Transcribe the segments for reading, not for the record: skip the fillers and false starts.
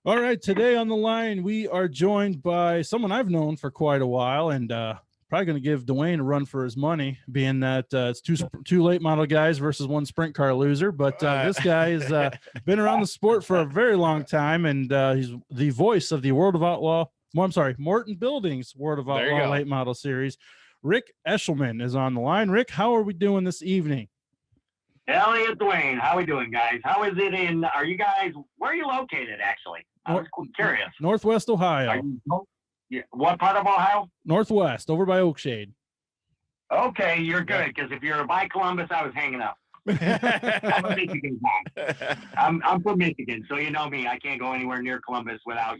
All right, today on the line, we are joined by someone I've known for quite a while, and probably going to give Duane a run for his money, being that it's two late model guys versus one sprint car loser. But this guy has been around the sport for a very long time, and he's the voice of the World of Outlaw. Well, I'm sorry, Morton Buildings World of Outlaw late model series. Rick Eshelman is on the line. Rick, how are we doing this evening? Elliott and Duane, how we doing, guys? How is it in? Are you guys? Where are you located? Actually, I was curious. Northwest Ohio. What part of Ohio? Northwest, over by Oakshade. Okay, you're good, because if you're by Columbus, I was hanging up. I'm a Michigan guy. I'm from Michigan, so you know me. I can't go anywhere near Columbus without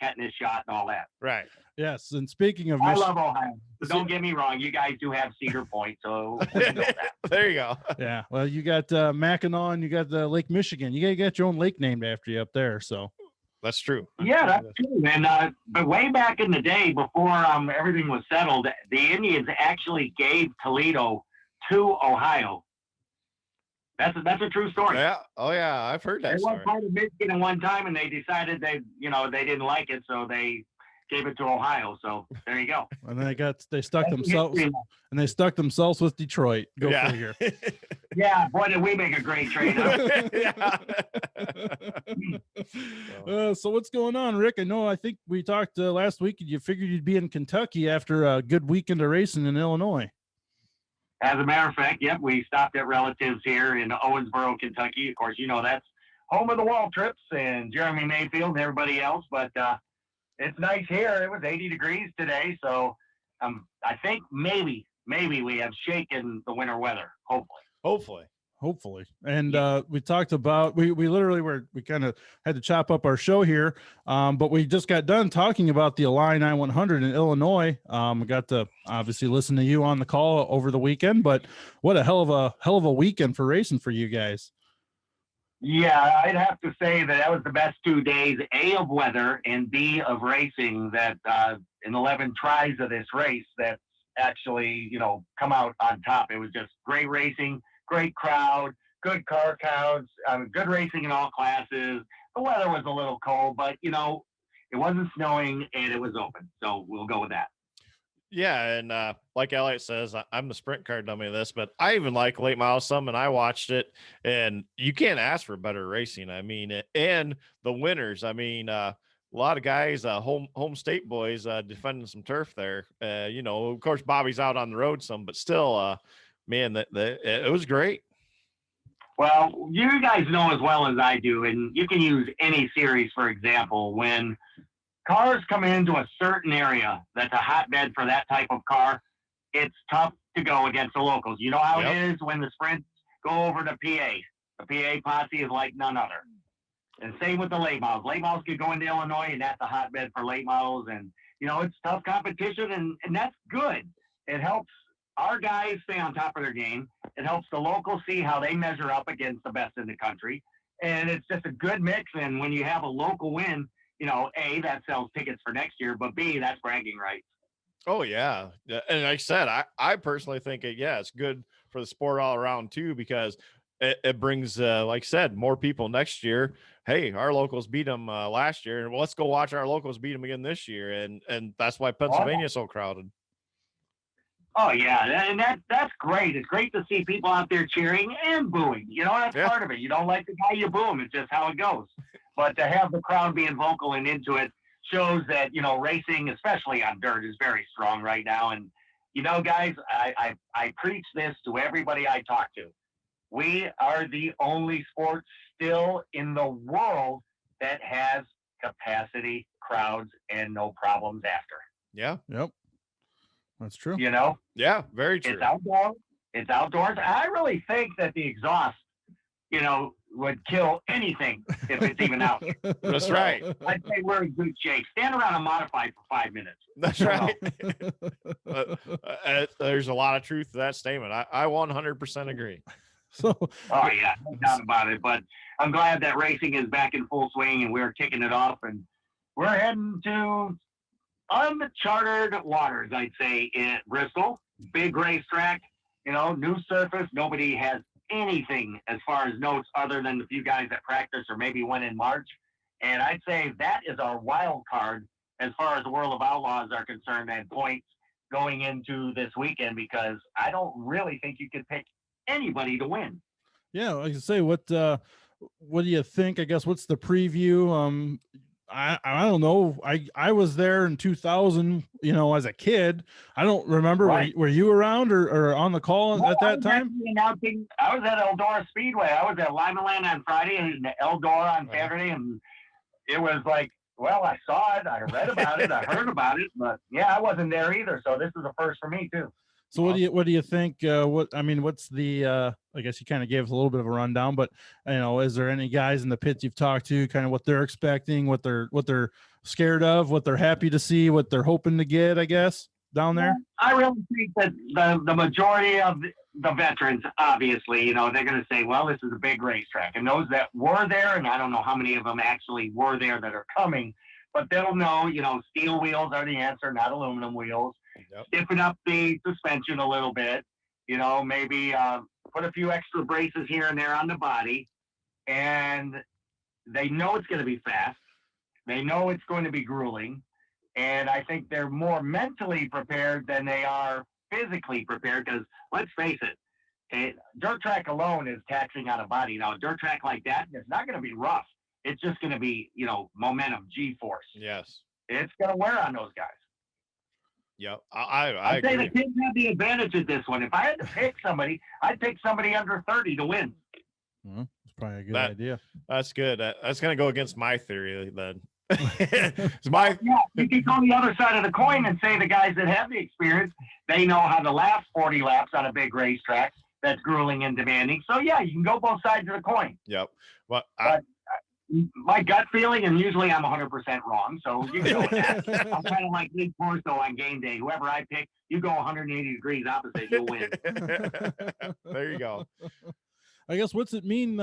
tetanus shot and all that. Right. Yes, and speaking of I love Ohio. But don't get me wrong, you guys do have Cedar Point, so we know that. There you go. Yeah, well, you got Mackinac, and you got the Lake Michigan. You got your own lake named after you up there, so that's true. Yeah, that's true. And but way back in the day, before everything was settled, the Indians actually gave Toledo to Ohio. That's a true story. Yeah. Oh yeah, I've heard that. They were part of Michigan at one time, and they decided they didn't like it, so they gave it to Ohio. So there you go. And they stuck themselves with Detroit. Go figure. Yeah, boy, did we make a great trade. Huh? So what's going on, Rick? I think we talked last week, and you figured you'd be in Kentucky after a good weekend of racing in Illinois. As a matter of fact, yep, we stopped at relatives here in Owensboro, Kentucky. Of course, that's home of the Wall Trips and Jeremy Mayfield and everybody else, but it's nice here. It was 80 degrees today, so I think maybe we have shaken the winter weather. Hopefully. And we talked about we kind of had to chop up our show here, but we just got done talking about the Illini 100 in Illinois. We got to obviously listen to you on the call over the weekend, but what a hell of a weekend for racing for you guys. Yeah, I'd have to say that was the best 2 days, A, of weather, and B, of racing, that in 11 tries of this race that's actually, come out on top. It was just great racing, great crowd, good car counts, good racing in all classes. The weather was a little cold, but, it wasn't snowing and it was open. So we'll go with that. Yeah, and like Elliott says, I'm the sprint car dummy of this, but I even like late model some, and I watched it, and you can't ask for better racing. I mean, and the winners. I mean, a lot of guys, home state boys, defending some turf there. Of course, Bobby's out on the road some, but still, man, it was great. Well, you guys know as well as I do, and you can use any series, for example, when cars come into a certain area that's a hotbed for that type of car, it's tough to go against the locals. You know how it is when the sprints go over to PA. The PA posse is like none other. And same with the late models. Late models could go into Illinois, and that's a hotbed for late models. And, it's tough competition, and that's good. It helps our guys stay on top of their game. It helps the locals see how they measure up against the best in the country. And it's just a good mix. And when you have a local win, A, that sells tickets for next year, but B, that's bragging rights. Oh, yeah. And like I said, I personally think it's good for the sport all around, too, because it brings, like I said, more people next year. Hey, our locals beat them last year, and let's go watch our locals beat them again this year. And that's why Pennsylvania is so crowded. Oh, yeah, and that's great. It's great to see people out there cheering and booing. That's part of it. You don't like the guy, you boo him. It's just how it goes. But to have the crowd being vocal and into it shows that, racing, especially on dirt, is very strong right now. And, guys, I preach this to everybody I talk to. We are the only sport still in the world that has capacity, crowds, and no problems after. Yeah. Yep. That's true. Yeah, very true. It's outdoors. I really think that the exhaust, would kill anything if it's even out. That's right. I'd say we're in good shape. Stand around and modify for 5 minutes. That's right. There's a lot of truth to that statement. I 100% agree. So, oh yeah, no doubt about it. But I'm glad that racing is back in full swing and we're kicking it off, and we're heading to uncharted waters, I'd say, in Bristol. Big racetrack, new surface. Nobody has anything as far as notes other than the few guys that practice or maybe went in March. And I'd say that is our wild card as far as the World of Outlaws are concerned and points going into this weekend, because I don't really think you could pick anybody to win. Yeah, like I say, what do you think? I guess what's the preview? I don't know. I was there in 2000, as a kid. I don't remember. Right. Were you around or on the call at that time? I was at Eldora Speedway. I was at Limaland on Friday and Eldora on Saturday, and it was like, well, I saw it, I read about it, I heard about it, but yeah, I wasn't there either. So this is a first for me too. So what do you think? What's the? I guess you kind of gave us a little bit of a rundown, but is there any guys in the pits you've talked to, kind of what they're expecting, what they're scared of, what they're happy to see, what they're hoping to get? I guess down there. I really think that the majority of the veterans, obviously, they're going to say, well, this is a big racetrack, and those that were there, and I don't know how many of them actually were there that are coming, but they'll know, steel wheels are the answer, not aluminum wheels. Yep. Stiffen up the suspension a little bit, maybe put a few extra braces here and there on the body. And they know it's going to be fast. They know it's going to be grueling. And I think they're more mentally prepared than they are physically prepared, because let's face it, dirt track alone is taxing on a body. Now, a dirt track like that, it's not going to be rough. It's just going to be, momentum, G-force. Yes. It's going to wear on those guys. Yep, I'd say the kids have the advantage of this one. If I had to pick somebody, I'd pick somebody under 30 to win. That's probably a good idea. That's good. That's going to go against my theory then. Yeah, you can go the other side of the coin and say the guys that have the experience, they know how to last 40 laps on a big racetrack that's grueling and demanding. So yeah, you can go both sides of the coin. Yep. But my gut feeling, and usually I'm 100% wrong, so you go with that. I'm kind of like Nick Corso on game day. Whoever I pick, you go 180 degrees opposite, you'll win. There you go. I guess what's it mean?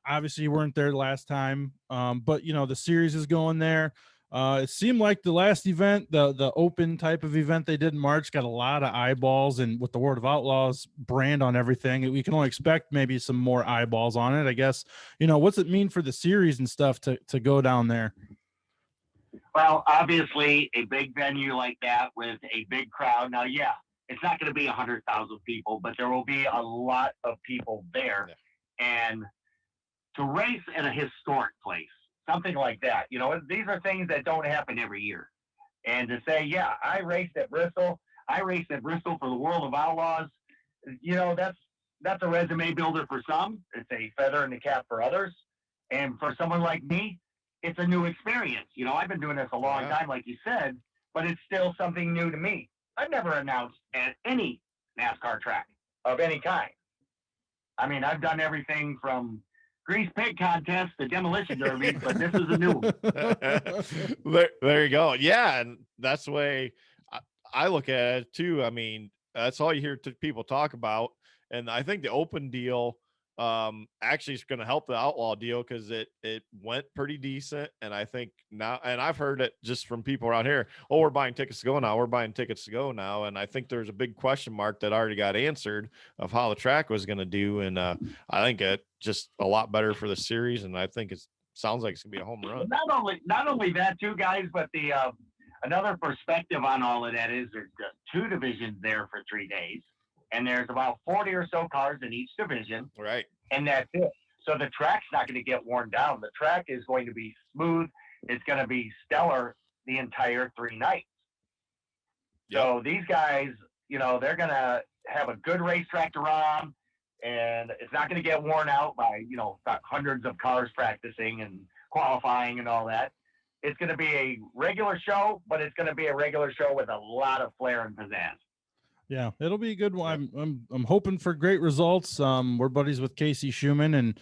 Obviously you weren't there last time, but the series is going there. It seemed like the last event, the open type of event they did in March, got a lot of eyeballs, and with the World of Outlaws brand on everything, we can only expect maybe some more eyeballs on it. I guess, what's it mean for the series and stuff to go down there? Well, obviously a big venue like that with a big crowd. Now, yeah, it's not going to be 100,000 people, but there will be a lot of people there. Yeah. And to race at a historic place, something like that, these are things that don't happen every year. And to say, yeah, I raced at Bristol for the World of Outlaws, that's a resume builder for some. It's a feather in the cap for others. And for someone like me, it's a new experience. I've been doing this a long time, like you said, but it's still something new to me. I've never announced at any NASCAR track of any kind. I mean, I've done everything from grease pig contest to demolition derby, but this is a new one. There you go. Yeah, and that's the way I look at it too. I mean, that's all you hear people talk about, and I think the open deal actually is going to help the outlaw deal, because it went pretty decent. And I think now, and I've heard it just from people around here, oh, we're buying tickets to go now. And I think there's a big question mark that already got answered of how the track was going to do. And I think it just a lot better for the series. And I think it sounds like it's gonna be a home run. Not only that too, guys, but the another perspective on all of that is there's just 2 divisions there for 3 days. And there's about 40 or so cars in each division. Right. And that's it. So the track's not going to get worn down. The track is going to be smooth. It's going to be stellar the entire 3 nights. Yep. So these guys, they're going to have a good racetrack to run, and it's not going to get worn out by, hundreds of cars practicing and qualifying and all that. It's going to be a regular show, but it's going to be a regular show with a lot of flair and pizzazz. Yeah, it'll be a good one. I'm hoping for great results. We're buddies with Casey Schumann, and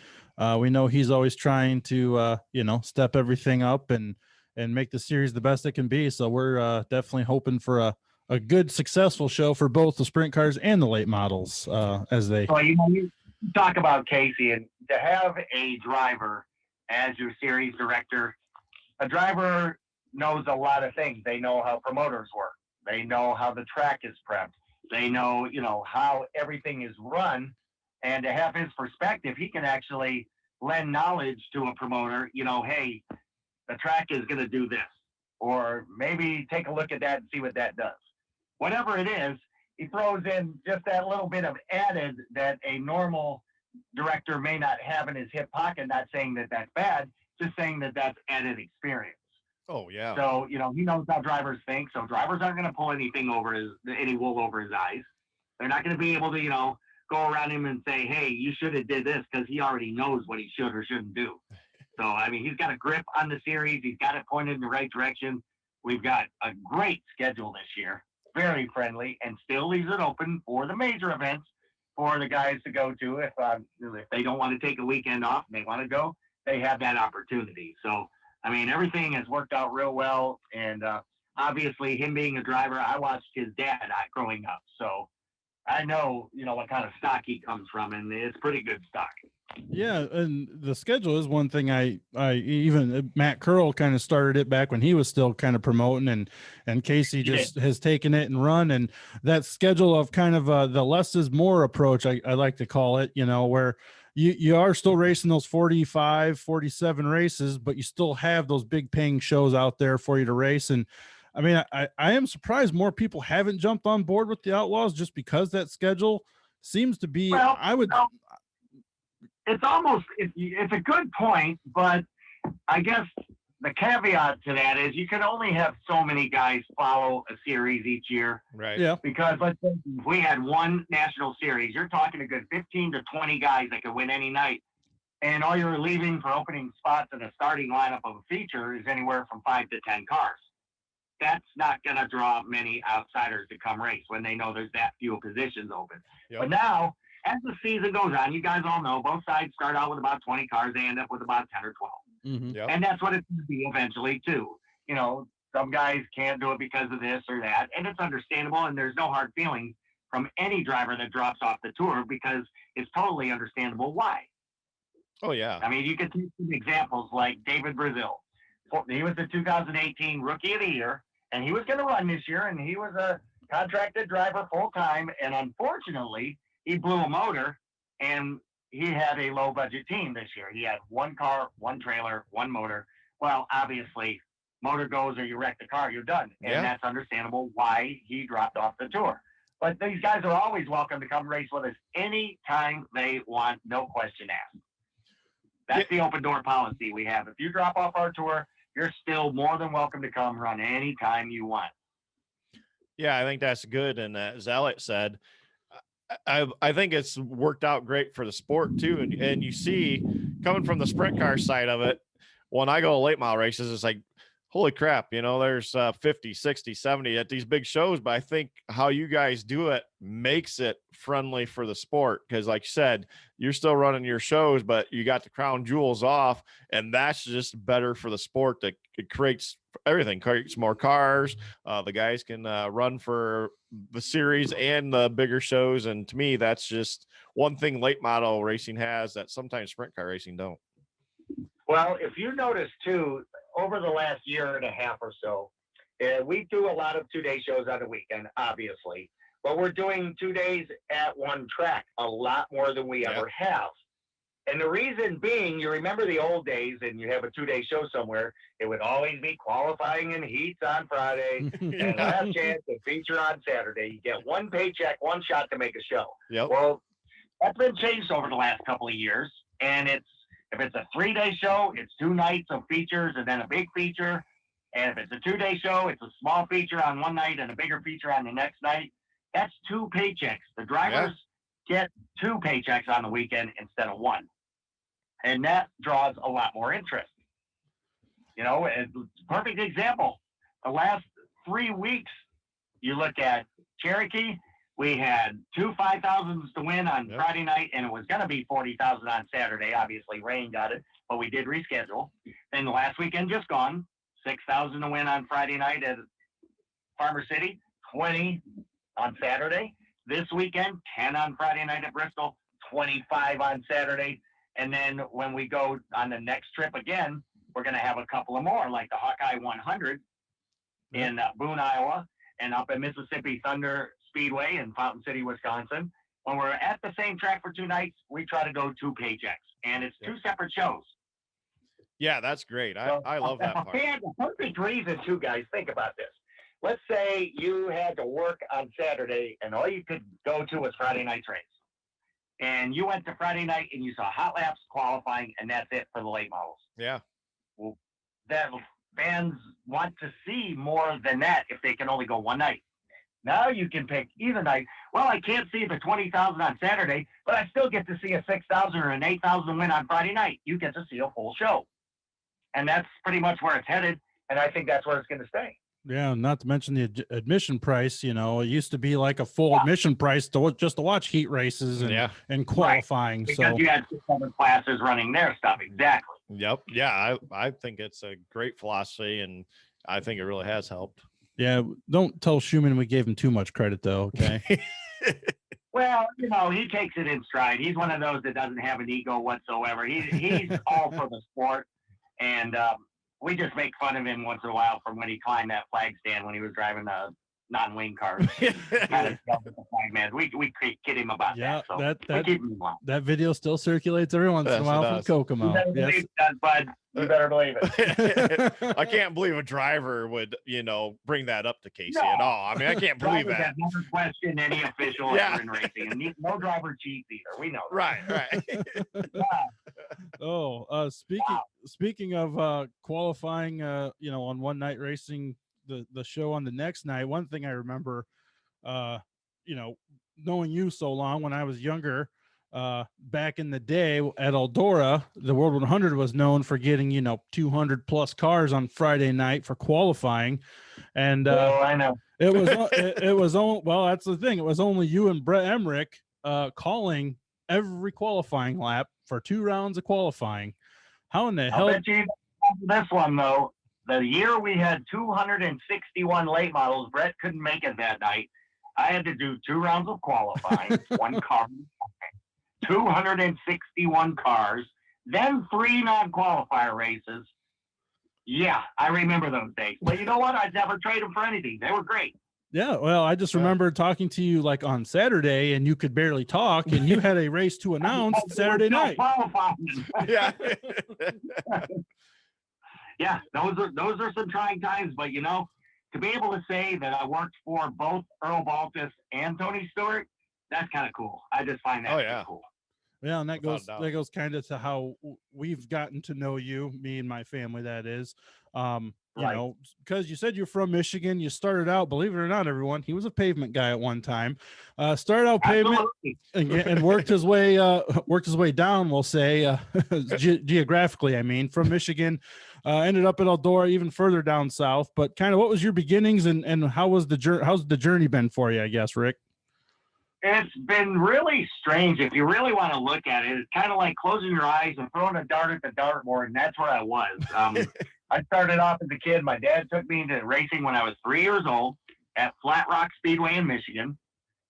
we know he's always trying to step everything up and make the series the best it can be. So we're definitely hoping for a good, successful show for both the sprint cars and the late models as they. Well, you talk about Casey, and to have a driver as your series director, a driver knows a lot of things. They know how promoters work. They know how the track is prepped. They know, how everything is run And to have his perspective, he can actually lend knowledge to a promoter, hey, the track is going to do this, or maybe take a look at that and see what that does. Whatever it is, he throws in just that little bit of added that a normal director may not have in his hip pocket, not saying that that's bad, just saying that that's added experience. Oh, yeah. So, he knows how drivers think. So drivers aren't going to pull any wool over his eyes. They're not going to be able to, go around him and say, hey, you should have did this, because he already knows what he should or shouldn't do. So, I mean, he's got a grip on the series. He's got it pointed in the right direction. We've got a great schedule this year, very friendly, and still leaves it open for the major events for the guys to go to. If they don't want to take a weekend off and they want to go, they have that opportunity. So, I mean, everything has worked out real well. And obviously, him being a driver, I watched his dad growing up. So I know, what kind of stock he comes from, and it's pretty good stock. Yeah, and the schedule is one thing I even Matt Curl kind of started it back when he was still kind of promoting, and Casey just has taken it and run, and that schedule of kind of the less is more approach, I like to call it, where you are still racing those 45, 47 races, but you still have those big paying shows out there for you to race. And I mean, I am surprised more people haven't jumped on board with the Outlaws, just because that schedule seems to be, it's a good point, but I guess the caveat to that is you can only have so many guys follow a series each year. Right. Yeah. Because let's say if we had one national series, you're talking a good 15 to 20 guys that could win any night. And all you're leaving for opening spots in a starting lineup of a feature is anywhere from 5 to 10 cars. That's not going to draw many outsiders to come race when they know there's that few positions open. Yep. But now, as the season goes on, you guys all know both sides start out with about 20 cars. They end up with about 10 or 12. Mm-hmm. Yep. And that's what it's going to be eventually, too. Some guys can't do it because of this or that, and it's understandable, and there's no hard feelings from any driver that drops off the tour, because it's totally understandable why. Oh, yeah. I mean, you can take some examples like David Brazil. He was the 2018 Rookie of the Year, and he was going to run this year, and he was a contracted driver full-time, and unfortunately, he blew a motor, and he had a low-budget team this year. He had one car, one trailer, one motor. Well, obviously, motor goes or you wreck the car, you're done. And that's understandable why he dropped off the tour. But these guys are always welcome to come race with us anytime they want, no question asked. That's the open door policy we have. If you drop off our tour, you're still more than welcome to come run anytime you want. Yeah, I think that's good. And as Elliott said, I think it's worked out great for the sport too. And you see, coming from the sprint car side of it, when I go to late mile races, it's like, holy crap, there's 50, 60, 70 at these big shows. But I think how you guys do it makes it friendly for the sport. Because like you said, you're still running your shows, but you got the crown jewels off. And that's just better for the sport. That it creates everything, creates more cars. The guys can run for the series and the bigger shows. And to me, that's just one thing late model racing has that sometimes sprint car racing don't. Well, if you notice too, over the last year and a half or so, we do a lot of 2-day shows on the weekend, obviously, but we're doing 2 days at one track a lot more than we ever have. And the reason being, you remember the old days, and you have a 2-day show somewhere, it would always be qualifying and heats on Friday and last chance to feature on Saturday. You get one paycheck, one shot to make a show. Yep. Well, that's been changed over the last couple of years, and if it's a 3-day show, it's 2 nights of features and then a big feature. And if it's a 2-day show, it's a small feature on one night and a bigger feature on the next night. That's 2 paychecks. The drivers get 2 paychecks on the weekend instead of 1. And that draws a lot more interest. Perfect example. The last 3 weeks, you look at Cherokee, we had 2 5,000s to win on Friday night, and it was going to be 40,000 on Saturday. Obviously, rain got it, but we did reschedule. Then the last weekend just gone, 6,000 to win on Friday night at Farmer City, 20 on Saturday. This weekend, 10 on Friday night at Bristol, 25 on Saturday. And then when we go on the next trip again, we're going to have a couple of more, like the Hawkeye 100 in Boone, Iowa, and up at Mississippi Thunder Speedway in Fountain City, Wisconsin. when we're at the same track for 2 nights, we try to go 2 paychecks, and it's 2 separate shows. Yeah, that's great. So, I love that part. And the perfect reason, too, guys, think about this. Let's say you had to work on Saturday, and all you could go to was Friday night's race. And you went to Friday night, and you saw hot laps, qualifying, and that's it for the late models. Yeah. Well, that fans want to see more than that if they can only go one night. Now you can pick either night. Well, I can't see the 20,000 on Saturday, but I still get to see a 6,000 or an 8,000 win on Friday night. You get to see a full show. And that's pretty much where it's headed. And I think that's where it's going to stay. Yeah, not to mention the admission price. You know, it used to be like a full admission price just to watch heat races and qualifying. Right. Because you had 600 classes running their stuff. Exactly. Yep. Yeah, I think it's a great philosophy, and I think it really has helped. Yeah, don't tell Schumann we gave him too much credit, though. Okay. Well, you know, he takes it in stride. He's one of those that doesn't have an ego whatsoever. He's all for the sport, and we just make fun of him once in a while from when he climbed that flag stand when he was driving the non-wing cars. Kind of stuff with the flag man. We kid him about that. So that video still circulates every once in a while from Kokomo. Yes, bud. You better believe it. I can't believe a driver would, bring that up to Casey at all. I mean, I can't believe that. Never question any official ever in racing, and no driver cheats either. We know. Right. Oh, speaking of qualifying, on one night racing, the show on the next night. One thing I remember, knowing you so long when I was younger. Back in the day at Eldora, the World 100 was known for getting 200 plus cars on Friday night for qualifying, and I know it was well, that's the thing. It was only you and Brett Emmerich calling every qualifying lap for 2 rounds of qualifying. How in the hell? Bet you this one though. The year we had 261 late models, Brett couldn't make it that night. I had to do 2 rounds of qualifying, 1 car. 261 cars, then 3 non-qualifier races. Yeah, I remember those days. But you know what? I'd never trade them for anything. They were great. Yeah, well, I just remember talking to you like on Saturday, and you could barely talk, and you had a race to announce Saturday night. Yeah. Yeah, those are some trying times, but to be able to say that I worked for both Earl Baltes and Tony Stewart, that's kind of cool. I just find that cool. Yeah, and that goes kind of to how we've gotten to know you, me and my family, that is. Because you said you're from Michigan. You started out, believe it or not, everyone, he was a pavement guy at one time. Started out pavement and worked his way down, we'll say, geographically, I mean, from Michigan, ended up at Eldora, even further down south. But kind of what was your beginnings and how's the journey been for you, I guess, Rick? It's been really strange. If you really want to look at it, it's kind of like closing your eyes and throwing a dart at the dartboard, and that's where I was. I started off as a kid. My dad took me into racing when I was 3 years old at Flat Rock Speedway in Michigan,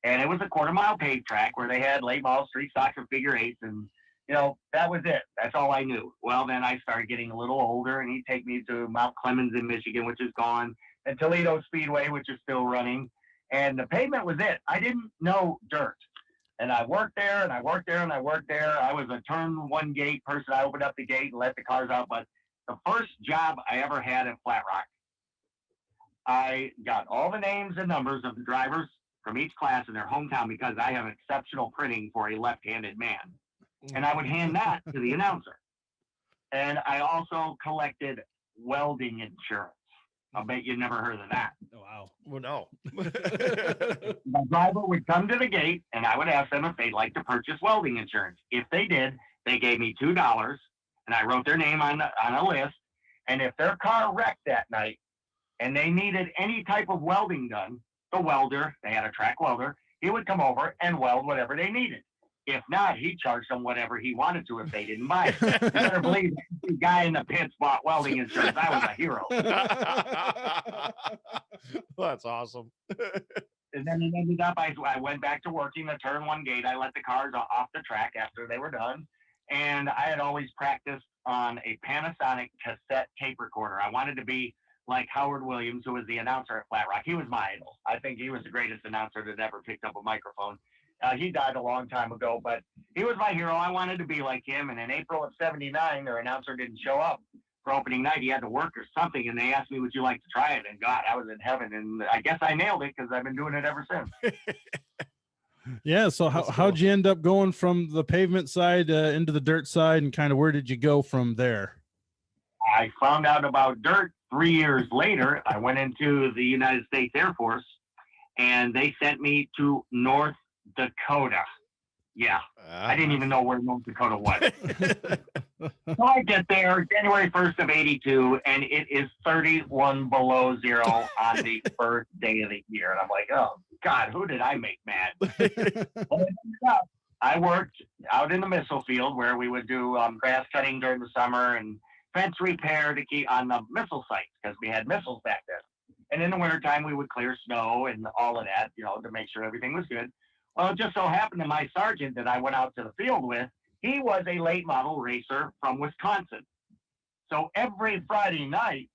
and it was a quarter-mile paved track where they had late models, street stocks, and figure eights, and that was it. That's all I knew. Well, then I started getting a little older, and he'd take me to Mount Clemens in Michigan, which is gone, and Toledo Speedway, which is still running. And the pavement was it. I didn't know dirt. And I worked there, and I worked there, and I worked there. I was a turn 1 gate person. I opened up the gate and let the cars out. But the first job I ever had at Flat Rock, I got all the names and numbers of the drivers from each class in their hometown because I have exceptional printing for a left-handed man. And I would hand that to the announcer. And I also collected welding insurance. I'll bet you never heard of that. Oh, wow. Well, no. The driver would come to the gate, and I would ask them if they'd like to purchase welding insurance. If they did, they gave me $2, and I wrote their name on a list. And if their car wrecked that night and they needed any type of welding done, the welder, they had a track welder, he would come over and weld whatever they needed. If not, he charged them whatever he wanted to if they didn't buy it. You better believe the guy in the pits bought welding insurance. I was a hero. That's awesome. And then it ended up, I went back to working the turn 1 gate. I let the cars off the track after they were done. And I had always practiced on a Panasonic cassette tape recorder. I wanted to be like Howard Williams, who was the announcer at Flat Rock. He was my idol. I think he was the greatest announcer that ever picked up a microphone. He died a long time ago, but he was my hero. I wanted to be like him. And in April of '79, their announcer didn't show up for opening night. He had to work or something. And they asked me, would you like to try it? And God, I was in heaven. And I guess I nailed it because I've been doing it ever since. Yeah. So how'd you end up going from the pavement side into the dirt side, and kind of where did you go from there? I found out about dirt 3 years later. I went into the United States Air Force, and they sent me to North Dakota. Yeah. I didn't even know where North Dakota was. So I get there January 1st of '82, and it is 31 below zero on the first day of the year. And I'm like, oh, God, who did I make mad? I worked out in the missile field where we would do grass cutting during the summer and fence repair to keep on the missile sites because we had missiles back then. And in the wintertime, we would clear snow and all of that, to make sure everything was good. Well, it just so happened that my sergeant that I went out to the field with, he was a late model racer from Wisconsin. So every Friday night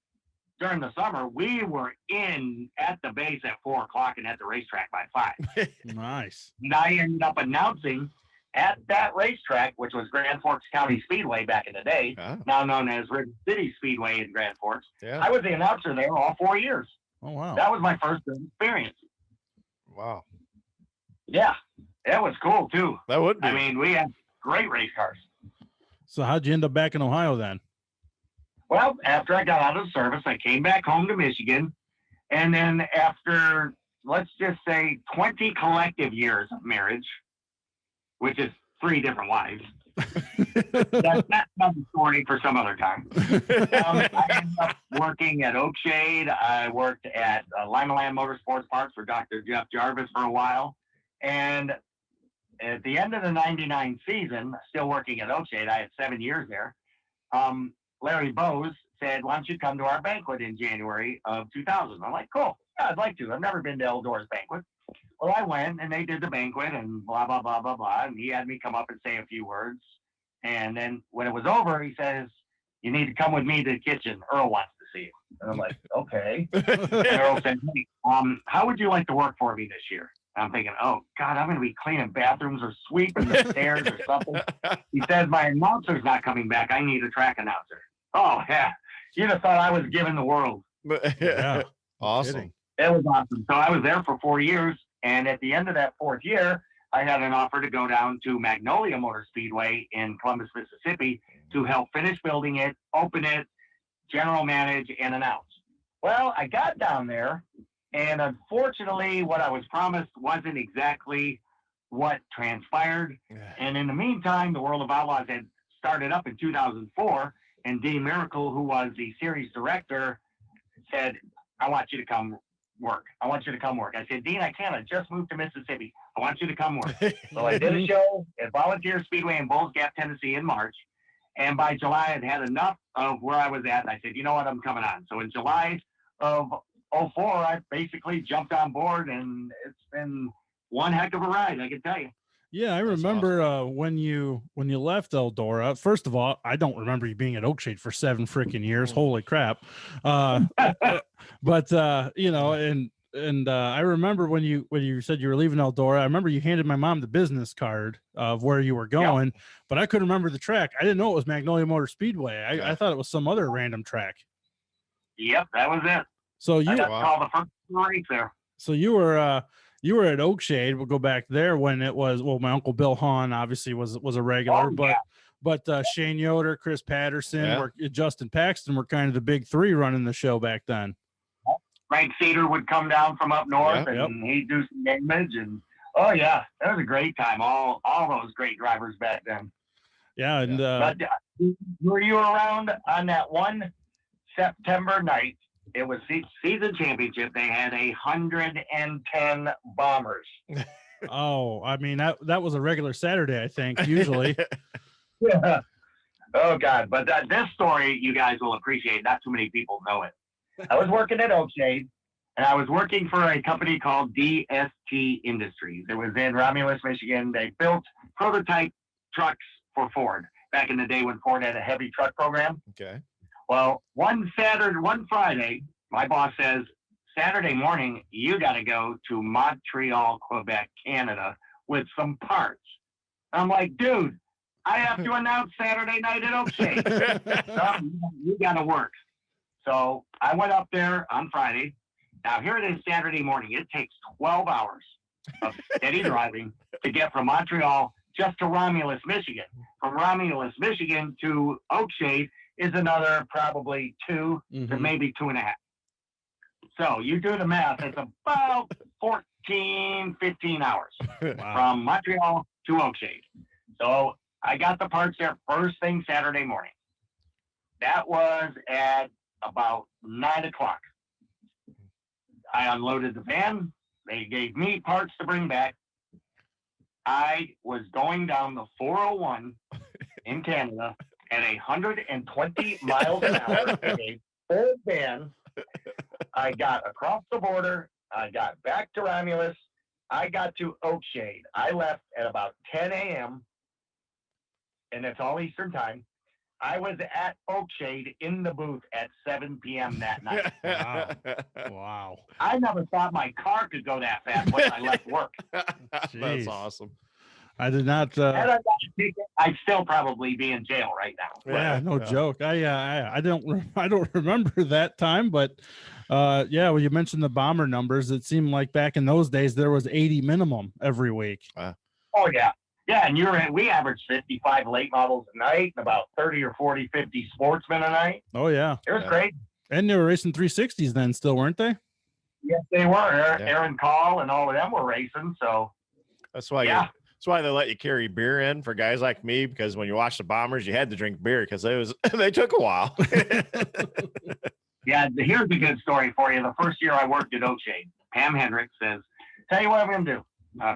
during the summer, we were in at the base at 4 o'clock and at the racetrack by 5. Nice. And I ended up announcing at that racetrack, which was Grand Forks County Speedway back in the day, now known as River City Speedway in Grand Forks. Yeah. I was the announcer there all 4 years. Oh, wow. That was my first experience. Wow. Yeah, that was cool, too. That would be. I mean, we had great race cars. So how'd you end up back in Ohio then? Well, after I got out of the service, I came back home to Michigan. And then after, let's just say, 20 collective years of marriage, which is 3 different wives. That's another story for some other time. I ended up working at Oakshade. I worked at Lima Land Motorsports Parks for Dr. Jeff Jarvis for a while. And at the end of the '99 season, still working at Oakshade, I had 7 years there. Larry Bose said, why don't you come to our banquet in January of 2000? I'm like, cool. Yeah, I'd like to. I've never been to Eldor's banquet. Well, I went, and they did the banquet, and blah, blah, blah, blah, blah. And he had me come up and say a few words. And then when it was over, he says, you need to come with me to the kitchen. Earl wants to see you. And I'm like, okay. And Earl said, hey, how would you like to work for me this year? And I'm thinking, oh, God, I'm going to be cleaning bathrooms or sweeping the stairs or something. He says, my announcer's not coming back. I need a track announcer. Oh, yeah. You'd have thought I was given the world. Yeah. Awesome. It was awesome. So I was there for 4 years. And at the end of that 4th year, I had an offer to go down to Magnolia Motor Speedway in Columbus, Mississippi to help finish building it, open it, general manage, and announce. Well, I got down there, and unfortunately, what I was promised wasn't exactly what transpired. And in the meantime, the World of Outlaws had started up in 2004, and Dean Miracle, who was the series director, said, I want you to come work. I want you to come work. I said, Dean, I can't. I just moved to Mississippi. I want you to come work. So I did a show at Volunteer Speedway in Bulls Gap, Tennessee in March. And by July, I'd had enough of where I was at. And I said, you know what? I'm coming on. So in July of '04, I basically jumped on board, and it's been one heck of a ride, I can tell you. Yeah, I remember awesome. when you left Eldora. First of all, I don't remember you being at Oakshade for 7 freaking years. Holy crap! But I remember when you said you were leaving Eldora. I remember you handed my mom the business card of where you were going, yep. But I couldn't remember the track. I didn't know it was Magnolia Motor Speedway. I thought it was some other random track. Yep, that was it. So you called the first race there. So you were at Oakshade. We'll go back there when it was, well, my Uncle Bill Hahn obviously was a regular, but Shane Yoder, Chris Patterson, Justin Paxton were kind of the big 3 running the show back then. Frank Cedar would come down from up north and he'd do some damage, and that was a great time. All those great drivers back then. Yeah, and but were you around on that one September night? It was season championship. They had 110 bombers. Oh, I mean, that was a regular Saturday, I think, usually. Yeah. Oh, God. But this story, you guys will appreciate. Not too many people know it. I was working at Oakshade, and I was working for a company called DST Industries. It was in Romulus, Michigan. They built prototype trucks for Ford back in the day when Ford had a heavy truck program. Okay. Well, one Friday, my boss says, Saturday morning, you got to go to Montreal, Quebec, Canada, with some parts. I'm like, dude, I have to announce Saturday night at Oakshade. So you got to work. So I went up there on Friday. Now, here it is Saturday morning. It takes 12 hours of steady driving to get from Montreal just to Romulus, Michigan. From Romulus, Michigan to Oakshade is another probably 2 to maybe 2.5. So you do the math, it's about 14, 15 hours from Montreal to Oakshade. So I got the parts there first thing Saturday morning. That was at about 9 o'clock. I unloaded the van. They gave me parts to bring back. I was going down the 401 in Canada at 120 miles an hour in a full van. I got across the border. I got back to Romulus. I got to Oakshade. I left at about 10 a.m. and it's all Eastern time. I was at Oakshade in the booth at 7 p.m. that night. Wow. I never thought my car could go that fast when I left work. That's awesome. I did not. And I got a ticket. I'd still probably be in jail right now. Yeah, no joke. I don't remember that time, but yeah, well, you mentioned the bomber numbers. It seemed like back in those days there was 80 minimum every week. Oh yeah. Yeah, and we averaged 55 late models a night and about 30 or 40, 50 sportsmen a night. Oh yeah. It was great. And they were racing 360s then still, weren't they? Yes, they were. Aaron Call and all of them were racing. So that's why that's why they let you carry beer in for guys like me, because when you watch the bombers, you had to drink beer because they took a while. Yeah, here's a good story for you. The first year I worked at Oakshade, Pam Hendricks says, tell you what I'm going to do.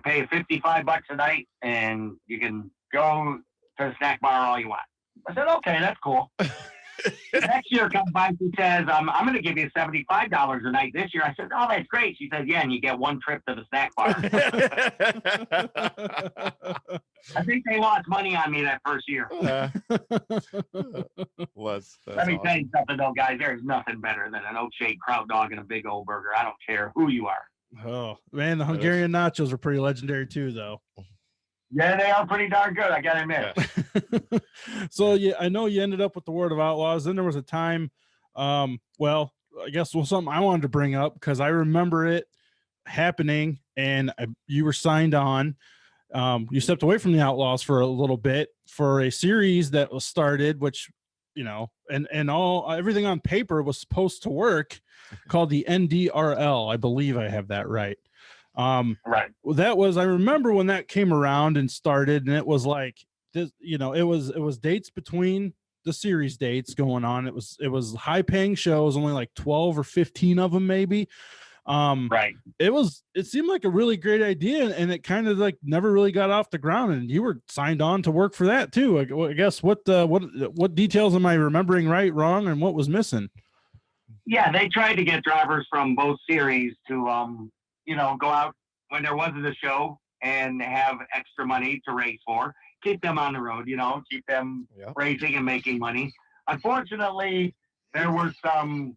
Pay you $55 a night and you can go to the snack bar all you want. I said, okay, that's cool. Next year comes by, she says, I'm going to give you $75 a night this year. I said, oh, that's great. She said, yeah, and you get one trip to the snack bar. I think they lost money on me that first year. Let me tell you something, though, guys. There's nothing better than an Oakshade kraut dog and a big old burger. I don't care who you are. Oh, man, the Hungarian nachos are pretty legendary, too, though. Yeah, they are pretty darn good, I got to admit. So, yeah, I know you ended up with the World of Outlaws. Then there was a time, well, I guess something I wanted to bring up because I remember it happening and you were signed on. You stepped away from the Outlaws for a little bit for a series that was started, which, you know, and everything on paper was supposed to work, called the NDRL. I believe I have that right. Right. Well, that was, I remember when that came around and started, and it was like this, you know, it was dates between the series dates going on. It was high paying shows, only like 12 or 15 of them, maybe. Right. It seemed like a really great idea, and it kind of like never really got off the ground, and you were signed on to work for that too. I guess what details am I remembering right, wrong, and what was missing? Yeah, they tried to get drivers from both series to go out when there wasn't a show and have extra money to race for, keep them on the road, keep them racing and making money. Unfortunately, there were some,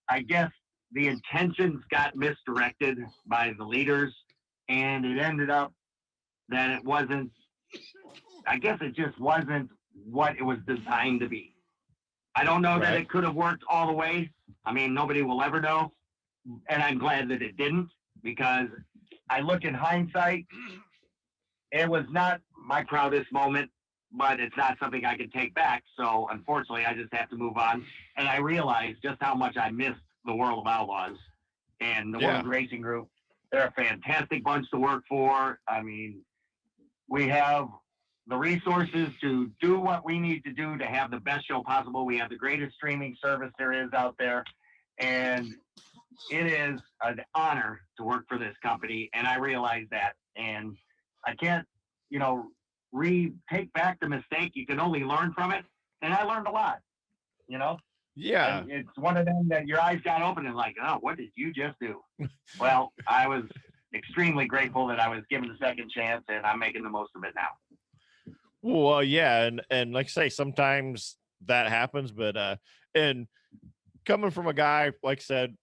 I guess the intentions got misdirected by the leaders, and it ended up that it just wasn't what it was designed to be. I don't know that it could have worked all the way. I mean, nobody will ever know. And I'm glad that it didn't, because I look in hindsight, it was not my proudest moment, but it's not something I can take back. So unfortunately, I just have to move on. And I realized just how much I missed the World of Outlaws and the World Racing Group. They're a fantastic bunch to work for. I mean, we have the resources to do what we need to do to have the best show possible. We have the greatest streaming service there is out there. And it is an honor to work for this company. And I realize that. And I can't, take back the mistake. You can only learn from it. And I learned a lot, Yeah. And it's one of them that your eyes got open and like, oh, what did you just do? Well, I was extremely grateful that I was given a second chance, and I'm making the most of it now. Well, yeah. And like I say, sometimes that happens, but, and coming from a guy, like I said,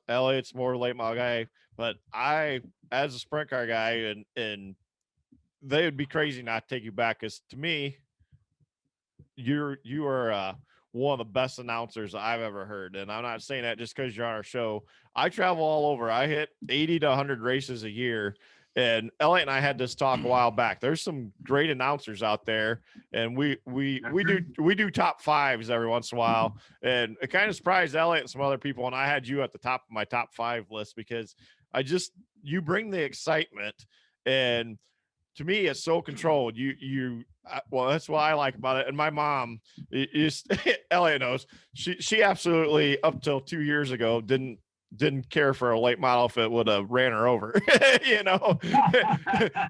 Elliott's more late model guy, but I, as a sprint car guy, and they would be crazy not to take you back. Because to me, you are one of the best announcers I've ever heard. And I'm not saying that just because you're on our show. I travel all over. I hit 80 to 100 races a year. And Elliott and I had this talk a while back. There's some great announcers out there, and we do top fives every once in a while. And it kind of surprised Elliott and some other people. And I had you at the top of my top 5 list because you bring the excitement, and to me, it's so controlled. Well, that's what I like about it. And my mom is Elliott knows she absolutely up till 2 years ago didn't care for a late model if it would have ran her over,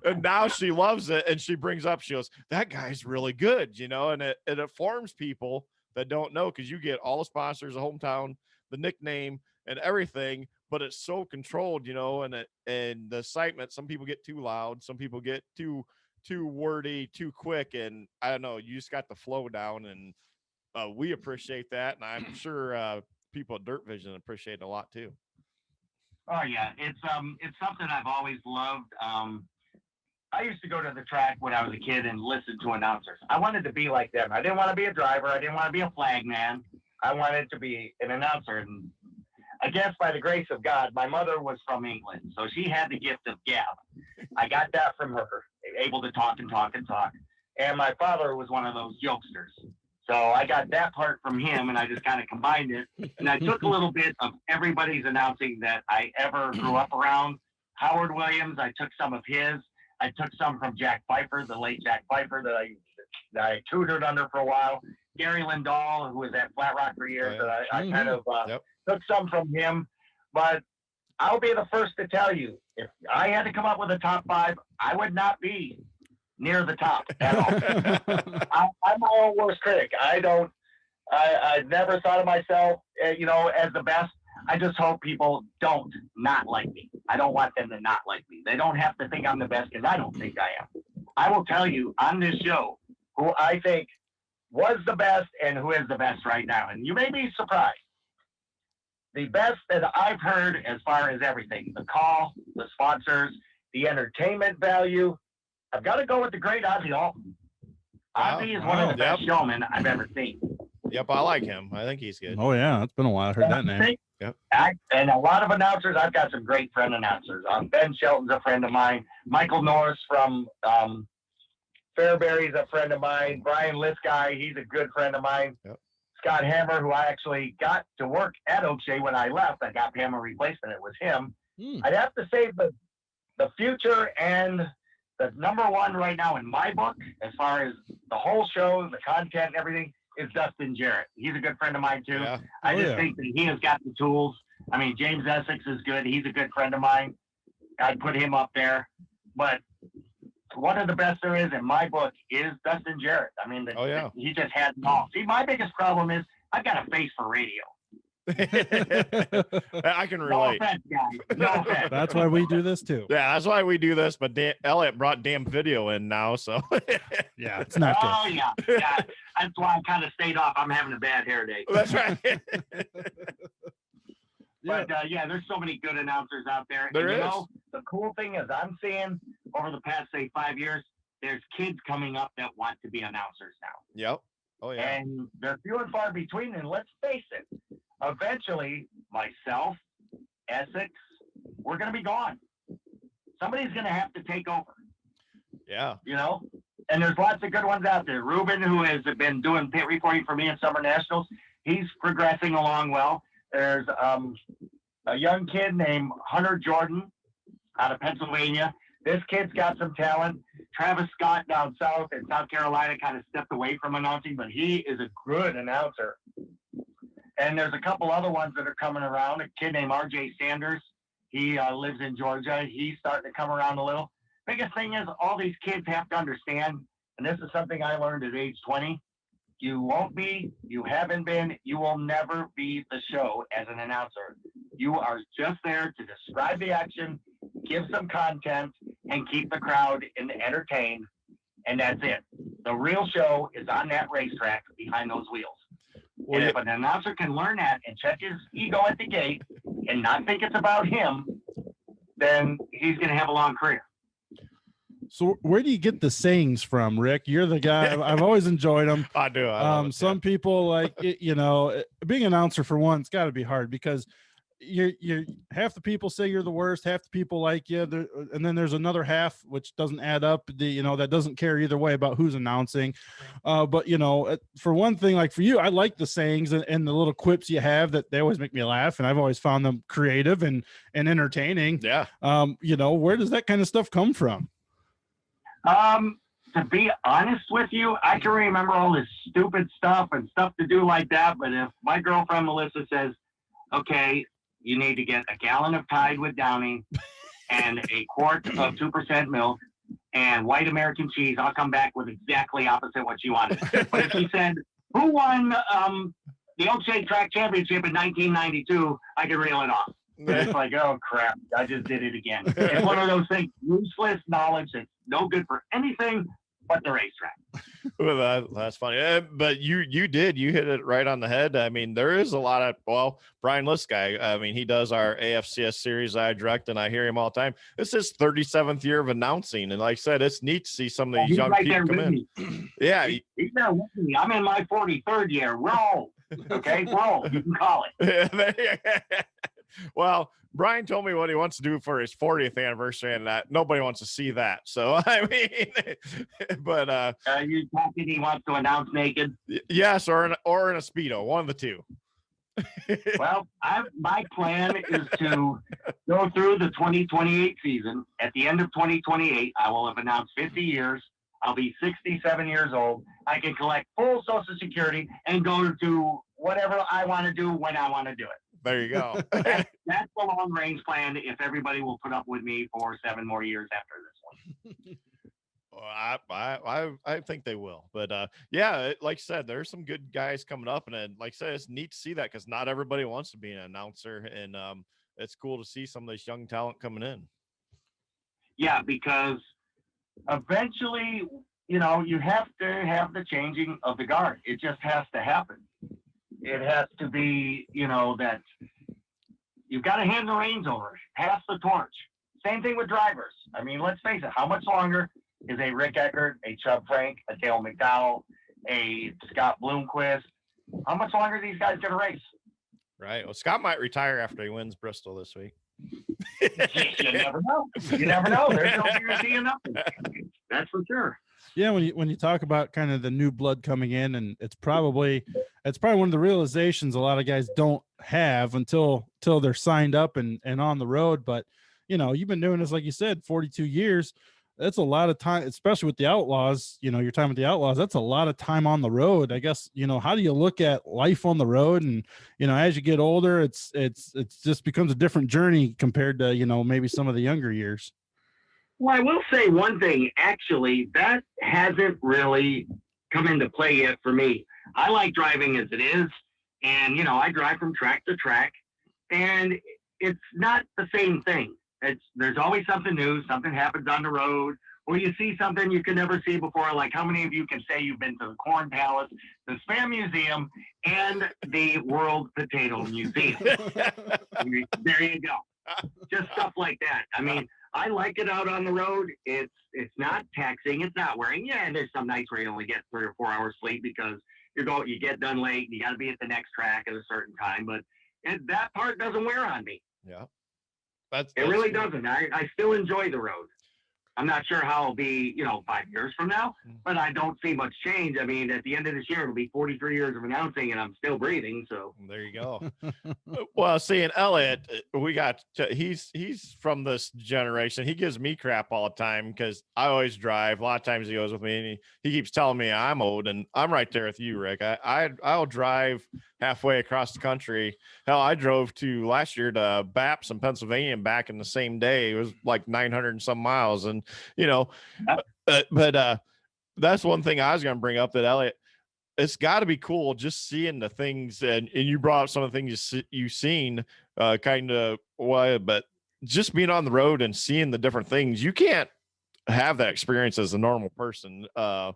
and now she loves it. And she goes, that guy's really good, and it informs people that don't know, because you get all the sponsors, the hometown, the nickname, and everything, but it's so controlled, and the excitement. Some people get too loud, some people get too wordy, too quick, and I don't know, you just got the flow down, and we appreciate that, and I'm sure people at Dirt Vision appreciate it a lot too. Oh yeah, it's something I've always loved. I used to go to the track when I was a kid and listen to announcers. I wanted to be like them. I didn't want to be a driver. I didn't want to be a flag man. I wanted to be an announcer. And I guess by the grace of God, my mother was from England, so she had the gift of gab. I got that from her, able to talk and talk and talk. And my father was one of those jokesters. So I got that part from him, and I just kind of combined it. And I took a little bit of everybody's announcing that I ever grew up around. Howard Williams, I took some of his. I took some from Jack Pfeiffer, the late Jack Pfeiffer that I tutored under for a while. Gary Lindahl, who was at Flat Rock for years, that I kind of took some from him. But I'll be the first to tell you, if I had to come up with a top 5, I would not be near the top at all. I'm my own worst critic. I never thought of myself, as the best. I just hope people don't not like me. I don't want them to not like me. They don't have to think I'm the best, because I don't think I am. I will tell you on this show who I think was the best and who is the best right now. And you may be surprised. The best that I've heard as far as everything, the call, the sponsors, the entertainment value, I've got to go with the great Ozzy Alton. Ozzy is one of the best showmen I've ever seen. Yep, I like him. I think he's good. Oh, yeah. It's been a while. I heard that name. Yep. And a lot of announcers, I've got some great friend announcers. Ben Shelton's a friend of mine. Michael Norris from Fairbury's a friend of mine. Brian Lisky, he's a good friend of mine. Yep. Scott Hammer, who I actually got to work at Oakshade when I left. I got him a replacement. It was him. I'd have to say the future and the number one right now in my book, as far as the whole show, the content and everything, is Dustin Jarrett. He's a good friend of mine too. Yeah. I just think that he has got the tools. I mean, James Essex is good. He's a good friend of mine. I'd put him up there. But one of the best there is in my book is Dustin Jarrett. I mean, he just had it all. See, my biggest problem is I've got a face for radio. I can relate. No offense, guys. No offense. That's why we do this too. Yeah, that's why we do this. But Elliott brought damn video in now, so yeah, it's not good. Oh yeah. That's why I kind of stayed off. I'm having a bad hair day. That's right. But there's so many good announcers out there. There is. The cool thing is I'm seeing over the past, say, 5 years, there's kids coming up that want to be announcers now. Yep. Oh yeah. And they're few and far between. And let's face it, eventually, myself, Essex, we're going to be gone. Somebody's going to have to take over. Yeah. And there's lots of good ones out there. Ruben, who has been doing pit reporting for me in Summer Nationals, he's progressing along well. There's a young kid named Hunter Jordan out of Pennsylvania. This kid's got some talent. Travis Scott down south in South Carolina kind of stepped away from announcing, but he is a good announcer. And there's a couple other ones that are coming around. A kid named R.J. Sanders. He lives in Georgia. He's starting to come around a little. Biggest thing is all these kids have to understand, and this is something I learned at age 20, you won't be, you haven't been, you will never be the show as an announcer. You are just there to describe the action, give some content, and keep the crowd entertained, and that's it. The real show is on that racetrack behind those wheels. Well, and if an announcer can learn that and check his ego at the gate and not think it's about him, then he's going to have a long career. So where do you get the sayings from, Rick? You're the guy. I've always enjoyed them. I do. I love it, Some people like it, being an announcer for one, it's got to be hard because you're half the people say you're the worst, half the people like you, and then there's another half which doesn't add up. That doesn't care either way about who's announcing. But for one thing, like for you, I like the sayings and the little quips you have that they always make me laugh, and I've always found them creative and entertaining. Yeah. Where does that kind of stuff come from? To be honest with you, I can remember all this stupid stuff and stuff to do like that. But if my girlfriend Melissa says, okay, you need to get a gallon of Tide with Downing and a quart of 2% milk and white American cheese, I'll come back with exactly opposite what she wanted. But if she said, who won the Oakshade Track Championship in 1992, I could reel it off. But it's like, oh, crap, I just did it again. It's one of those things, useless knowledge that's no good for anything but the racetrack. Well, that's funny. But you hit it right on the head. I mean, there is a lot of, Brian Liskey, I mean, he does our AFCS series I direct, and I hear him all the time. This is 37th year of announcing. And like I said, it's neat to see some of these young people come in. Yeah. He's there with me. I'm in my 43rd year. We're old. Okay, we're old. You can call it. Well, Brian told me what he wants to do for his 40th anniversary, and that nobody wants to see that. So, I mean, but you talking he wants to announce naked? Yes, or in a Speedo, one of the two. Well, my plan is to go through the 2028 season. At the end of 2028, I will have announced 50 years. I'll be 67 years old. I can collect full Social Security and go to whatever I want to do when I want to do it. There you go. That's the long range plan. If everybody will put up with me for 7 more years after this one. Well, I think they will, but yeah, like I said, there's some good guys coming up, and like I said, it's neat to see that because not everybody wants to be an announcer, and it's cool to see some of this young talent coming in. Yeah, because eventually, you have to have the changing of the guard. It just has to happen. It has to be, that you've got to hand the reins over, pass the torch. Same thing with drivers. I mean, let's face it, how much longer is a Rick Eckert, a Chubb Frank, a Dale McDowell, a Scott Bloomquist? How much longer are these guys going to race? Right. Well, Scott might retire after he wins Bristol this week. You never know. You never know. There's no guarantee of nothing. That's for sure. Yeah, when you talk about kind of the new blood coming in, and it's probably one of the realizations a lot of guys don't have until they're signed up and on the road. But you've been doing this, like you said, 42 years. That's a lot of time, especially with the Outlaws. Your time with the Outlaws, that's a lot of time on the road. I guess, how do you look at life on the road? And as you get older, it's just becomes a different journey compared to maybe some of the younger years. Well, I will say one thing, actually, that hasn't really come into play yet for me. I like driving as it is, and, I drive from track to track, and it's not the same thing. There's always something new, something happens on the road, or you see something you could never see before, like how many of you can say you've been to the Corn Palace, the Spam Museum, and the World Potato Museum? There you go. Just stuff like that. I mean, I like it out on the road. It's not taxing. It's not wearing. Yeah, and there's some nights where you only get 3 or 4 hours sleep because you get done late. And you got to be at the next track at a certain time. But that part doesn't wear on me. Yeah, it really doesn't. I still enjoy the road. I'm not sure how it'll be, 5 years from now, but I don't see much change. I mean, at the end of this year, it'll be 43 years of announcing, and I'm still breathing. So there you go. Well, seeing Elliott, he's from this generation. He gives me crap all the time because I always drive. A lot of times he goes with me, and he keeps telling me I'm old, and I'm right there with you, Rick. I'll drive halfway across the country. Hell, I drove last year to Baps in Pennsylvania and back in the same day. It was like 900 and some miles, and but that's one thing I was going to bring up, that Elliott, it's got to be cool just seeing the things, and you brought up some of the things you've seen, but just being on the road and seeing the different things, you can't have that experience as a normal person. No,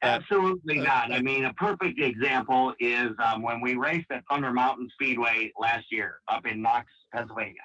absolutely not. I mean, a perfect example is when we raced at Thunder Mountain Speedway last year up in Knox, Pennsylvania.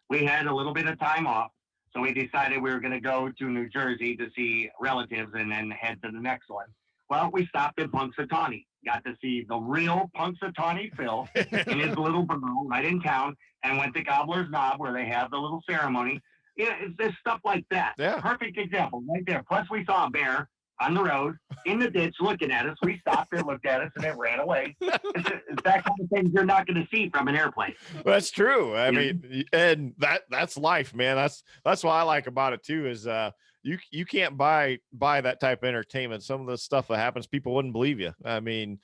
We had a little bit of time off. So we decided we were going to go to New Jersey to see relatives and then head to the next one. Well, we stopped in Punxsutawney, got to see the real Punxsutawney Phil in his little burrow right in town, and went to Gobbler's Knob where they have the little ceremony. It's just stuff like that. Yeah. Perfect example right there. Plus, we saw a bear on the road in the ditch looking at us. We stopped, it looked at us, and it ran away. It's that kind of thing you're not going to see from an airplane. That's true. I mean, and that's life, man. That's what I like about it too, is you can't buy that type of entertainment. Some of the stuff that happens, people wouldn't believe you. I mean,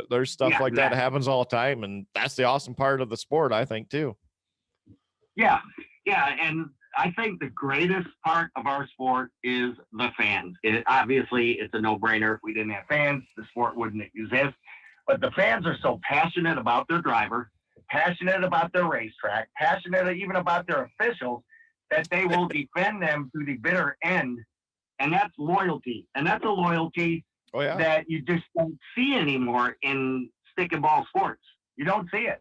there's stuff like that happens all the time, and that's the awesome part of the sport, I think, too. Yeah, and I think the greatest part of our sport is the fans. Obviously, it's a no-brainer. If we didn't have fans, the sport wouldn't exist. But the fans are so passionate about their driver, passionate about their racetrack, passionate even about their officials, that they will defend them to the bitter end. And that's loyalty. And that's a loyalty that you just don't see anymore in stick and ball sports. You don't see it.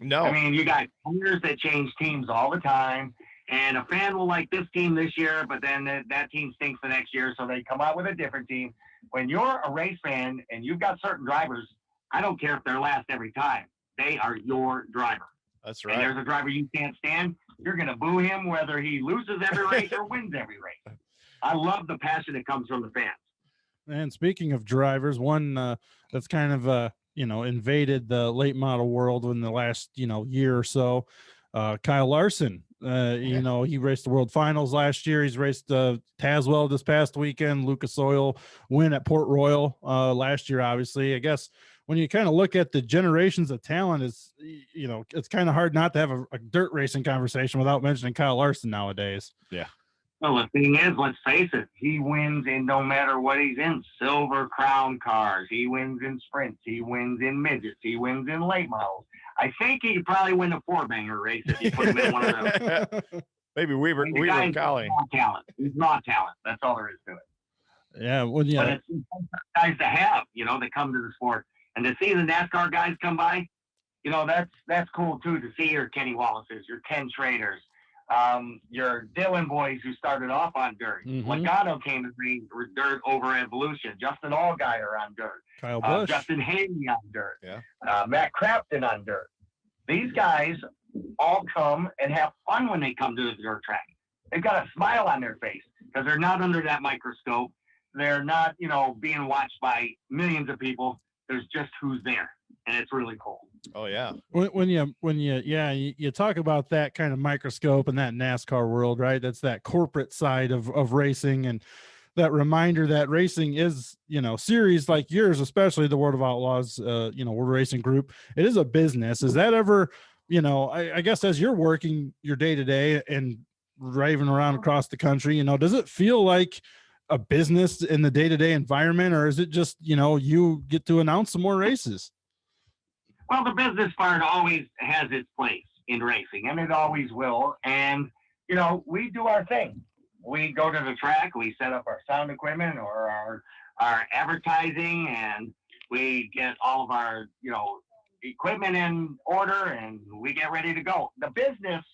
No. I mean, you got players that change teams all the time, and a fan will like this team this year, but then that team stinks the next year, so they come out with a different team. When you're a race fan and you've got certain drivers, I don't care if they're last every time. They are your driver. That's right. And there's a driver you can't stand, you're going to boo him whether he loses every race or wins every race. I love the passion that comes from the fans. And speaking of drivers, one that's kind of invaded the late model world in the last year or so, Kyle Larson. He raced the World Finals last year. He's raced Tazewell this past weekend. Lucas Oil win at Port Royal last year. Obviously, I guess when you kind of look at the generations of talent, it's kind of hard not to have a dirt racing conversation without mentioning Kyle Larson nowadays. Yeah. Well, the thing is, let's face it, he wins in no matter what he's in. Silver Crown cars. He wins in sprints. He wins in midgets. He wins in late models. I think he could probably win a four-banger race if you put him in one of those. Maybe Weaver and Collie. He's raw talent. That's all there is to it. Yeah. Well, yeah. But it's guys to have, that come to the sport. And to see the NASCAR guys come by, that's cool, too, to see your Kenny Wallaces, your Ken Schraders, your Dillon boys who started off on dirt. Logano came to bring dirt over Evolution. Justin Allgaier on dirt. Kyle Busch. Justin Haley on dirt. Yeah. Matt Crafton on dirt. These guys all come and have fun when they come to the dirt track. They've got a smile on their face because they're not under that microscope. They're not, being watched by millions of people. There's just who's there, and it's really cool. Oh yeah. When you talk about that kind of microscope and that NASCAR world, right? That's that corporate side of racing, and that reminder that racing is, series like yours, especially the World of Outlaws, World Racing Group. It is a business. Is that ever, I guess as you're working your day to day and driving around across the country, does it feel like a business in the day to day environment, or is it just, you get to announce some more races? Well, the business part always has its place in racing, and it always will. And, we do our thing. We go to the track, we set up our sound equipment or our advertising, and we get all of our, equipment in order, and we get ready to go. The business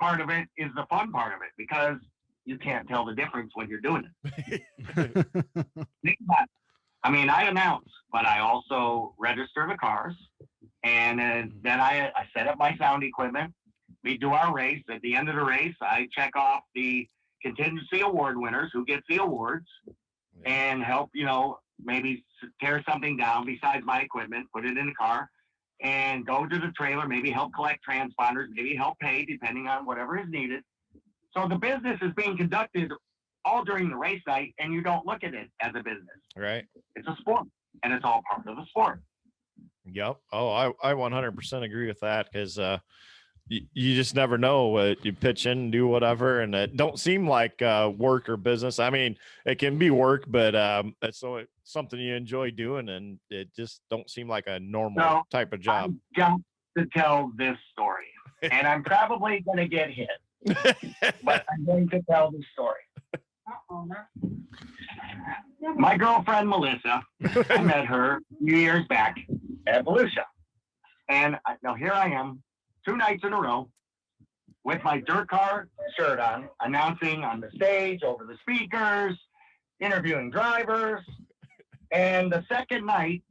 part of it is the fun part of it, because you can't tell the difference when you're doing it. Think about it. I mean, I announce, but I also register the cars. And then I set up my sound equipment. We do our race. At the end of the race, I check off the contingency award winners who gets the awards and help, maybe tear something down besides my equipment, put it in the car, and go to the trailer, maybe help collect transponders, maybe help pay, depending on whatever is needed. So the business is being conducted all during the race night, and you don't look at it as a business. Right. It's a sport, and it's all part of the sport. Yep. Oh, I 100% agree with that, because you just never know what you pitch in and do whatever, and it don't seem like work or business. I mean, it can be work, but it's something you enjoy doing, and it just don't seem like a normal type of job. I've got to tell this story, and I'm probably going to get hit, but I'm going to tell this story. My girlfriend, Melissa, I met her a few years back at Volusia. And now here I am, 2 nights in a row, with my dirt car shirt on, announcing on the stage, over the speakers, interviewing drivers. And the second night,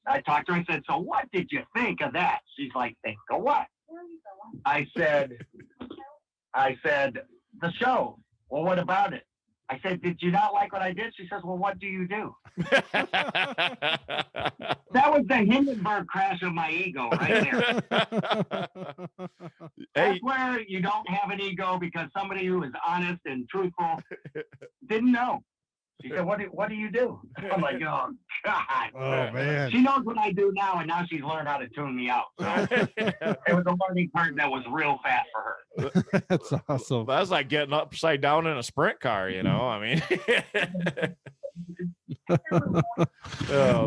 I talked to her. I said, so what did you think of that? She's like, think of what? I said, the show. Well, what about it? I said, did you not like what I did? She says, well, what do you do? That was the Hindenburg crash of my ego right there. That's where you don't have an ego, because somebody who is honest and truthful didn't know. She said, what do you do? I'm like, oh, God. Oh, man. She knows what I do now, and now she's learned how to tune me out. So it was a learning curve that was real fast for her. That's awesome. That's like getting upside down in a sprint car, you know? I mean,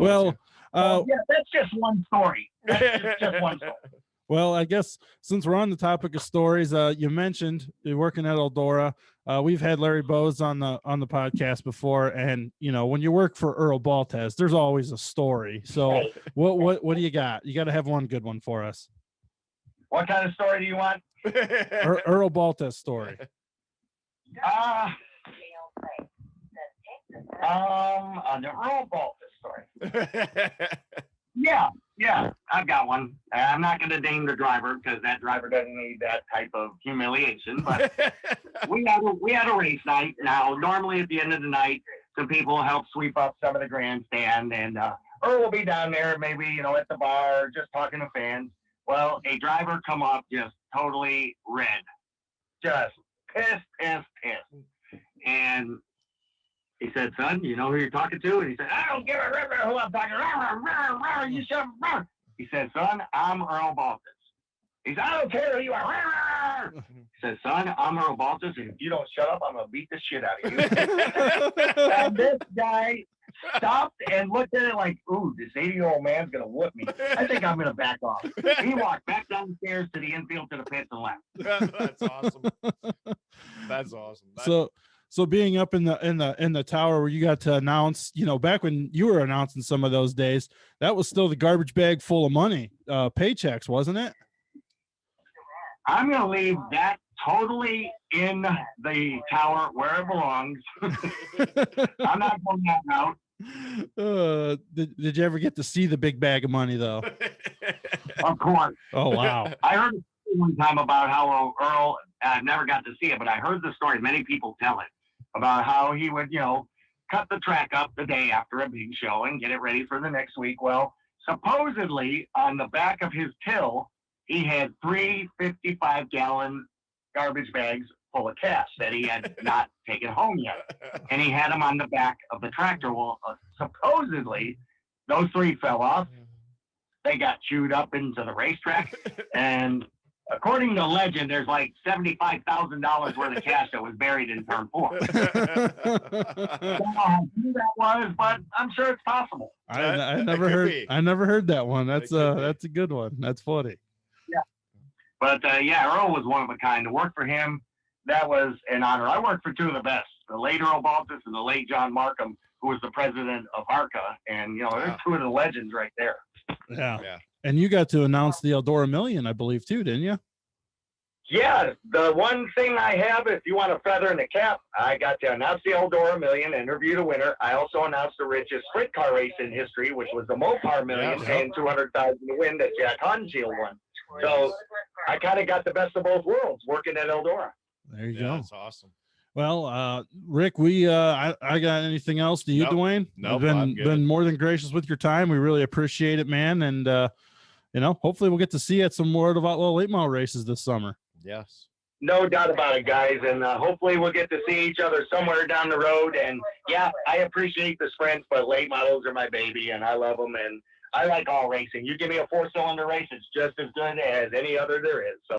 Well, yeah, that's just one story. That's just one story. well, I guess since we're on the topic of stories, you mentioned you're working at Eldora. We've had Larry Bowes on the podcast before, and you know, when you work for Earl Baltes, there's always a story. So what do you got? You got to have one good one for us. What kind of story do you want? Earl Baltes story. On the Earl Baltes story. Yeah, I've got one. I'm not going to name the driver, because that driver doesn't need that type of humiliation. But we had a race night. Now, normally at the end of the night, some people help sweep up some of the grandstand, and Earl will be down there, maybe, you know, at the bar, just talking to fans. Well, a driver come up just totally red, just pissed. And he said, son, you know who you're talking to? And he said, I don't give a rip who I'm talking to. You shut up. He said, son, I'm Earl Baltes. He said, I don't care who you are. He said, son, I'm Earl Baltes, and if you don't shut up, I'm going to beat the shit out of you. And this guy stopped and looked at it like, ooh, this 80-year-old man's going to whoop me. I think I'm going to back off. He walked back down the stairs to the infield to the pits and left. That's awesome. That's awesome. So being up in the tower where you got to announce, you know, back when you were announcing some of those days, that was still the garbage bag full of money, paychecks, wasn't it? I'm going to leave that totally in the tower where it belongs. I'm not going that route. Did you ever get to see the big bag of money, though? Of course. Oh, wow. I heard one time about how Earl, I never got to see it, but I heard the story. Many people tell it about how he would, you know, cut the track up the day after a big show and get it ready for the next week. Well, supposedly on the back of his till, he had 3 55-gallon garbage bags full of cash that he had not taken home yet. And he had them on the back of the tractor. Well, supposedly those 3 fell off. They got chewed up into the racetrack. And according to legend, there's like $75,000 worth of cash that was buried in turn 4. I don't know how true that was, but I'm sure it's possible. I never heard that one. That's a good one. That's funny. Yeah. But Earl was one of a kind. To work for him, that was an honor. I worked for 2 of the best, the late Earl Baltes and the late John Markham, who was the president of ARCA. And, you know, there's 2 of the legends right there. Yeah. And you got to announce the Eldora Million, I believe, too, didn't you? Yeah. The one thing I have, if you want a feather in the cap, I got to announce the Eldora Million, interview the winner. I also announced the richest sprint car race in history, which was the Mopar Million, paying $200,000 to win that Jack Hansfield won. So I kind of got the best of both worlds working at Eldora. There you go. That's awesome. Well, Rick, I got anything else to you, Duane? Nope, You've been more than gracious with your time. We really appreciate it, man. And, you know, hopefully we'll get to see you at some more of Outlaw late model races this summer. Yes. No doubt about it, guys. And hopefully we'll get to see each other somewhere down the road. And yeah, I appreciate the sprints, but late models are my baby and I love them. And I like all racing. You give me a 4-cylinder race, it's just as good as any other there is. So